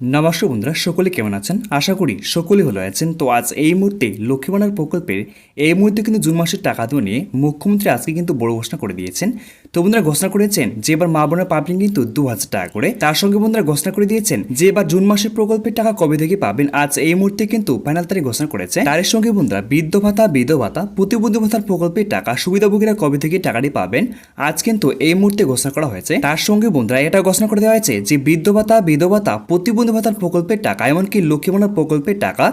নমস্কার বন্ধুরা, সকলে কেমন আছেন? আশা করি সকলে ভালো আছেন। তো আজ এই মুহূর্তে লক্ষ্মী ভান্ডার প্রকল্পের এই মুহূর্তে কিন্তু জুন মাসের টাকা দেওয়া নিয়ে মুখ্যমন্ত্রী আজকে কিন্তু বড় ঘোষণা করে দিয়েছেন। তো বন্ধুরা ঘোষণা করেছেন যে এবার মা বোনের পাবেন কিন্তু 2000 টাকা করে। তার সঙ্গে বন্ধুরা ঘোষণা করে দিয়েছেন যে এবার জুন মাসের প্রকল্পের টাকা কবে থেকে পাবেন। আজ এই মুহূর্তে কিন্তু ফাইনাল তারিখ ঘোষণা করেছে। তার সঙ্গে বন্ধুরা বৃদ্ধ ভাতা, প্রতিবন্ধী ভাতার প্রকল্পের টাকা সুবিধাভোগীরা কবে থেকে টাকাটি পাবেন আজ কিন্তু এই মুহূর্তে ঘোষণা করা হয়েছে। তার সঙ্গে বন্ধুরা এটা ঘোষণা করে দেওয়া হয়েছে যে বৃদ্ধ ভাতা, প্রতিবন্ধী ভাতার প্রকল্পের টাকা এমনকি লক্ষ্মী ভান্ডার প্রকল্পের টাকা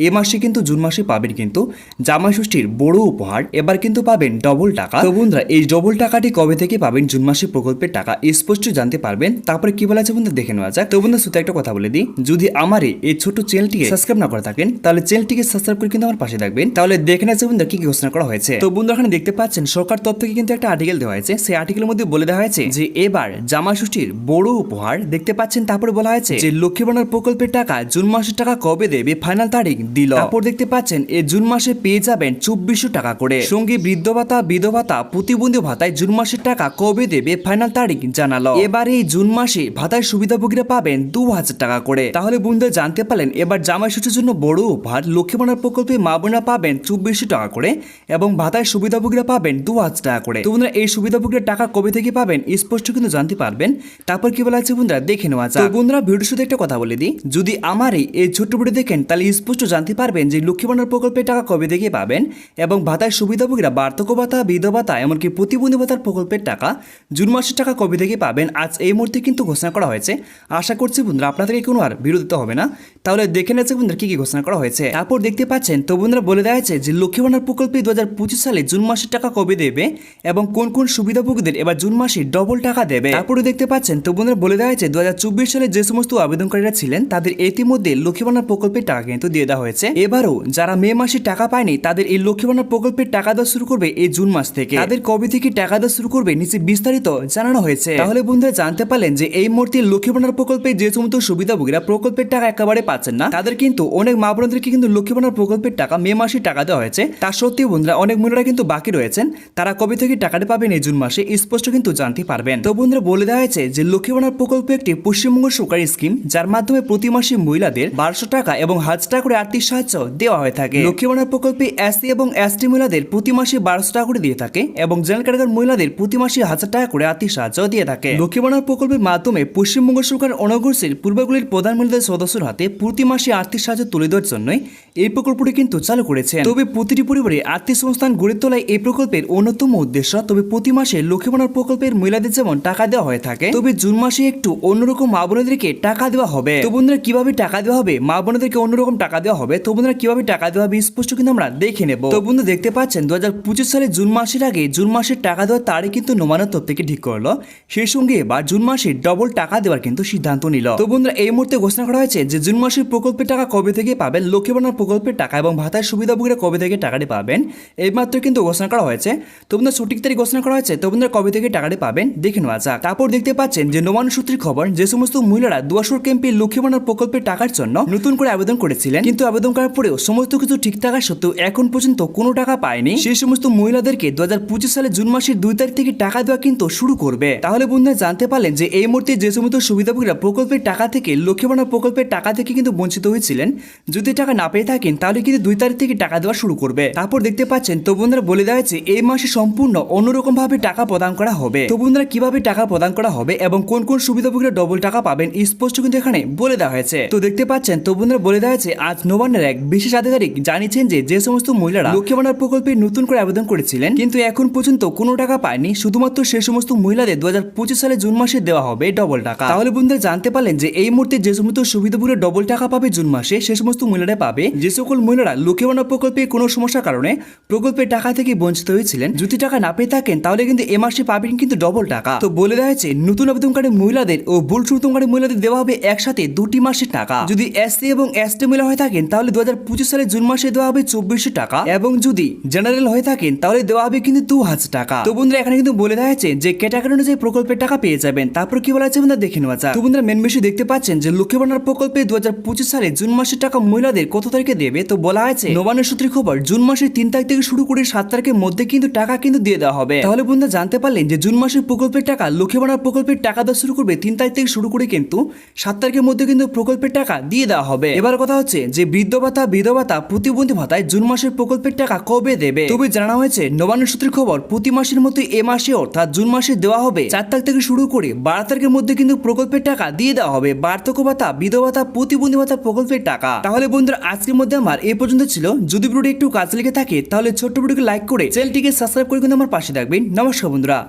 এ মাসে কিন্তু জুন মাসে পাবেন কিন্তু জামাই ষষ্ঠীর বড় উপহার। এবার কিন্তু পাবেন ডবল টাকা। তো বন্ধুরা এই ডবল টাকাটি কবে থেকে পাবেন জুন মাসে প্রকল্পের টাকা স্পষ্ট জানতে পারবেন। তারপরে কি বলা আছে বন্ধুরা দেখে নেওয়া যাক। তো বন্ধুরা শুধু একটা কথা বলে দিই, যদি আমার এই ছোট চ্যানেলটিকে সাবস্ক্রাইব না করে থাকেন তাহলে চ্যানেলটিকে সাবস্ক্রাইব করে কিন্তু আমার পাশে থাকবেন। তাহলে দেখে নেওয়া যাক বন্ধুরা কি ঘোষণা করা হয়েছে। তো বন্ধুরা এখানে দেখতে পাচ্ছেন সরকার তরফ থেকে কিন্তু একটা আর্টিকেল দেওয়া হয়েছে। সেই আর্টিকেলের মধ্যে বলে দেওয়া হয়েছে যে এবার জামাই ষষ্ঠীর বড় উপহার দেখতে পাচ্ছেন। তারপরে বলা হয়েছে যে লক্ষ্মী ভান্ডার প্রকল্পের টাকা জুন মাসের টাকা কবে দেবে ফাইনাল তারিখ দিল। তারপর দেখতে পাচ্ছেন এই জুন মাসে পেয়ে যাবেন 2400 টাকা করে। সঙ্গে বৃদ্ধ ভাতা, প্রতিবন্ধী ভাতায় জুন মাসের টাকা কবে দেবে ফাইনাল তারিখ জানালো। এবার এই জুন মাসে ভাতায় সুবিধাভোগীরা পাবেন 2000 টাকা করে। তাহলে বন্ধুরা জানতে পারলেন এবার জামাই ষষ্ঠীর জন্য বড় উপহার লক্ষ্মী ভান্ডার প্রকল্পে মা বোনেরা পাবেন 2400 টাকা করে এবং ভাতায় সুবিধাভোগীরা পাবেন 2000 টাকা করে। তো বন্ধুরা এই সুবিধাভোগীরা টাকা কবে থেকে পাবেন স্পষ্ট কিন্তু জানতে পারবেন। তারপর কি বলা আছে বন্ধুরা দেখে নেওয়া যাক। তো বন্ধুরা ভিডিওর শুধু একটা কথা বলে দিই, যদি আমার এই ছোট্ট ভিডিও দেখেন তাহলে স্পষ্ট জানতে পারবেন যে লক্ষ্মী ভান্ডার প্রকল্পের টাকা কবে থেকে পাবেন এবং ভাতায় সুবিধাভোগীরা বার্ধক্য ভাতা, বিধবা ভাতা এমনকি প্রতিবন্ধী ভাতার প্রকল্পের টাকা জুন মাসের টাকা কবে থেকে পাবেন আজ এই মুহূর্তে কিন্তু ঘোষণা করা হয়েছে। আশা করছি বন্ধুরা আপনাদেরকে কোনো আর বিরোধ দিতে হবে না। তাহলে দেখে নেওয়া যাক বন্ধুরা কি ঘোষণা করা হয়েছে। তারপর দেখতে পাচ্ছেন তো বন্ধুরা বলে দেওয়া হয়েছে যে লক্ষ্মী ভান্ডার প্রকল্পে 2025 সালে জুন মাসের টাকা কবে দেবে এবং কোন কোন সুবিধাভোগীদের এবার জুন মাসে ডবল টাকা দেবে। তারপরে দেখতে পাচ্ছেন তো বন্ধুরা বলে দেওয়া হয়েছে 2024 সালে যে সমস্ত আবেদনকারীরা ছিলেন তাদের ইতিমধ্যে লক্ষ্মী ভান্ডার প্রকল্পের টাকা কিন্তু দিয়ে দেওয়া হয়েছে। এবারও যারা মে মাসে টাকা পায়নি তাদের এই লক্ষ্মী ভান্ডার প্রকল্পের টাকা দেওয়া শুরু করবে এই জুন মাস থেকে। তাদের কবে থেকে টাকা দেওয়া শুরু করবে নিচে বিস্তারিত জানানো হয়েছে। তাহলে বন্ধুরা জানতে পারলেন যে এই মুহূর্তে লক্ষ্মী ভান্ডার প্রকল্পে যে সমস্ত সুবিধাভোগীরা প্রকল্পের টাকা একেবারে পাচ্ছেন না তাদের কিন্তু অনেক মা বোনদেরকে কিন্তু লক্ষ্মী ভান্ডার প্রকল্পের টাকা মে মাসে টাকা দেওয়া হয়েছে। তার সত্ত্বেও বন্ধুরা অনেক মহিলারা কিন্তু বাকি রয়েছেন, তারা কবে থেকে টাকাটা পাবেন এই জুন মাসে স্পষ্ট কিন্তু জানতে পারবেন। তো বন্ধুরা বলে দেওয়া হয়েছে যে লক্ষ্মী ভান্ডার প্রকল্প একটি পশ্চিমবঙ্গ সরকারি স্কিম যার মাধ্যমে প্রতি মাসে মহিলাদের 1200 টাকা এবং 1000 টাকা করে আর্থিক সাহায্য দেওয়া হয়ে থাকে। লক্ষ্মী ভান্ডার প্রকল্পে এসসি এবং এসটি মহিলাদের প্রতি মাসে 1200 টাকা করে দিয়ে থাকে এবং জেনারেল ক্যাটাগরির মহিলাদের প্রতি মাসে 1000 টাকা করে আর্থিক সাহায্য দিয়ে থাকে। লক্ষ্মী ভান্ডার প্রকল্পের মাধ্যমে পশ্চিমবঙ্গ সরকার অনগ্রসর পূর্বগুলির প্রধান মহিলাদের সদস্যর হাতে প্রতি মাসে আর্থিক সাহায্য তুলে দেওয়ার জন্যই এই প্রকল্পটি কিন্তু চালু করেছেন। তবে প্রতিটি পরিবারে আর্থিক সংস্থান গড়ে তোলাই এই প্রকল্পের অন্যতম উদ্দেশ্য। তবে প্রতি মাসে লক্ষ্মী ভান্ডার প্রকল্পের মহিলাদের যেমন টাকা দেওয়া হয়ে থাকে, তবে জুন মাসে একটু অন্যরকম মা বোনদেরকে টাকা দেওয়া হবে। তো বন্ধুরা কিভাবে টাকা দেওয়া হবে, মা বোনদেরকে অন্যরকম টাকা দেওয়া হবে। তো বন্ধুরা কিভাবে টাকা দেওয়া হবে স্পষ্ট কিন্তু আমরা দেখে নেব। তো বন্ধু দেখতে পাচ্ছেন 2025 সালে জুন মাসের আগে জুন মাসের টাকা দেওয়ার তারিখ কিন্তু নবান্ন তরফ থেকে ঠিক করলো। সেই সঙ্গে এবার জুন মাসে ডবল টাকা দেওয়ার কিন্তু সিদ্ধান্ত নিল। তো বন্ধুরা এই মুহূর্তে ঘোষণা করা হয়েছে যে জুন মাসের প্রকল্পের টাকা কবে থেকে পাবেন, লক্ষ্মী ভান্ডার প্রকল্পের টাকা এবং ভাতার সুবিধাভোগীরা কবে থেকে টাকাটি পাবেন এইমাত্র কিন্তু ঘোষণা করা হয়েছে। তো বন্ধুরা সঠিক তারিখ ঘোষণা করা হয়েছে। তো বন্ধুরা কবে থেকে টাকাটি পাবেন দেখে নেওয়া যাক। তারপর দেখতে পাচ্ছেন যে নবান্ন সূত্রের খবর, যে সমস্ত মহিলারা দুয়াশর ক্যাম্পে লক্ষ্মী ভান্ডার প্রকল্পের টাকার জন্য নতুন করে আবেদন করেছিলেন কিন্তু আবেদন করার পরেও সমস্ত কিছু ঠিক থাকা সত্ত্বেও এখন পর্যন্ত কোনো টাকা পায়নি, সেই সমস্ত মহিলাদেরকে 2025 সালে জুন মাসের 2 তারিখ থেকে টাকা দেওয়া কিন্তু শুরু করবে। তাহলে বন্ধুরা জানতে পারলেন যে এই মুহূর্তে যে সমস্ত সুবিধাভোগীরা প্রকল্পের টাকা থেকে লক্ষ্মী ভান্ডার প্রকল্পের টাকা থেকে কিন্তু বঞ্চিত হয়েছিলেন, যদি টাকা না পেয়ে থাকেন তাহলে কিন্তু 2 তারিখ থেকে টাকা দেওয়া শুরু করবে। তারপর দেখতে পাচ্ছেন তো বন্ধুরা বলে দেওয়া হয়েছে এই মাসে সম্পূর্ণ অন্যরকম ভাবে টাকা প্রদান করা হবে। তো বন্ধুরা কিভাবে টাকা প্রদান করা হবে এবং কোন কোন সুবিধাভোগীরা ডবল টাকা পাবেন স্পষ্ট কিন্তু এখানে বলে দেওয়া হয়েছে। তো দেখতে পাচ্ছেন তো বন্ধুরা বলে দেওয়া হয়েছে আজ নবান্নের এক বিশেষ আধিকারিক জানিয়েছেন যে সমস্ত মহিলারা লক্ষ্মী ভান্ডার প্রকল্পে নতুন করে আবেদন করেছিলেন কিন্তু এখন পর্যন্ত কোনো টাকা পায়নি, শুধুমাত্র সেই সমস্ত মহিলাদের 2025 সালে জুন মাসে দেওয়া হবে ডবল টাকা। তাহলে বন্ধুরা জানতে পারলেন যে এই মুহূর্তে যে সমস্ত সুবিধাভোগীরা ডবল টাকা পাবে জুন মাসে সে সমস্ত মহিলারা পাবে যে সকল মহিলারা লক্ষ্মী ভান্ডার প্রকল্পে কোনো সমস্যার কারণে প্রকল্পের টাকা থেকে বঞ্চিত হয়েছিলেন, যদি টাকা না পেয়ে থাকেন তাহলে কিন্তু এ মাসে পাবেন কিন্তু ডবল টাকা। তো বলে দেওয়া হয়েছে নতুন আবেদনকারী মহিলাদের ও ভুল সংশোধনকারী মহিলাদের দেওয়া হবে একসাথে 2টি মাসের টাকা। যদি এসসি এবং এসটি মহিলা হয়ে থাকেন তাহলে 2025 সালে জুন মাসে দেওয়া হবে 2400 টাকা এবং যদি জেনারেল হয়ে থাকেন তাহলে দেওয়া হবে কিন্তু 2000 টাকা। তো বন্ধুরা এখানে কিন্তু বলে দেওয়া হয়েছে যে ক্যাটাগরি অনুযায়ী প্রকল্পের টাকা পেয়ে যাবেন। তারপর কি বলা আছে বন্ধুরা দেখে নেওয়া যাক। তো বন্ধুরা মেন বিষয় দেখতে পাচ্ছেন যে লক্ষ্মী ভান্ডার প্রকল্পে 2025 সালে জুন মাসের টাকা মহিলাদের কত তারিখে দেবে। তো বলা হয়েছে নবান্ন সূত্রে খবর জুন মাসের 3 তারিখ থেকে শুরু করে 7 তারিখের মধ্যে কিন্তু টাকা কিন্তু দিয়ে দেওয়া হবে। তাহলে বন্ধুরা জানতে পারলেন যে জুন মাসের প্রকল্পের টাকা লক্ষ্মী ভান্ডার প্রকল্পের টাকা দেওয়া শুরু করবে 3 তারিখ থেকে শুরু করে কিন্তু 7 তারিখের মধ্যে কিন্তু প্রকল্পের টাকা দিয়ে দেওয়া হবে। এবার কথা হচ্ছে যে বৃদ্ধ ভাতা বিধবা ভাতা প্রতিবন্ধী ভাতায় জুন মাসের প্রকল্পের টাকা কবে দেবে। তবে জানানো হয়েছে নবান্ন সূত্রের খবর প্রতি মাসের মতো এ মাসে অর্থাৎ জুন মাসে দেওয়া হবে 4 তারিখ থেকে শুরু করে 12 তারিখের মধ্যে কিন্তু প্রকল্পের টাকা দিয়ে দেওয়া হবে। বার্ধক্য ভাতা বিধবা ভাতা প্রতিবন্ধী ভাতা প্রকল্পের টাকা। তাহলে বন্ধুরা আজকের মধ্যে আমার এই পর্যন্ত ছিল। যদি ভিডিওটি একটু কাজে লেগে থাকে তাহলে ছোট্ট ভিডিওকে লাইক করে চ্যানেলটিকে সাবস্ক্রাইব করে কিন্তু আমার পাশে থাকবেন। নমস্কার বন্ধুরা।